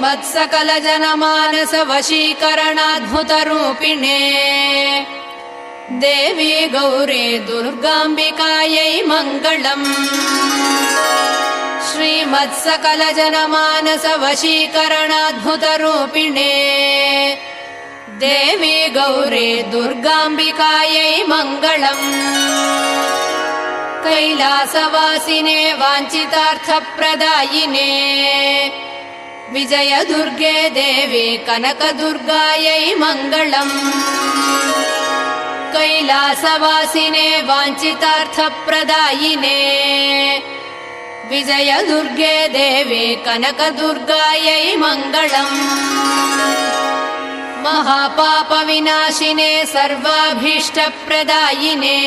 श्रीमत्सकलजनमानसवशीकरणाद्भुतरूपिणे देवी गौरी दुर्गाम्बिकायै मङ्गलम्। श्रीमत्सकलजनमानसवशीकरणाद्भुतरूपिणे देवी गौरी दुर्गाम्बिकायै मङ्गलम्। कैलासवासिने वाञ्छितार्थप्रदायिने विजयदुर्गे देवी कनकदुर्गायै मङ्गलम्। कैलासवासिने वाञ्छितार्थप्रदायिने विजयदुर्गे देवी कनकदुर्गायै मङ्गलम्। महापापविनाशिने सर्वाभीष्टप्रदायिने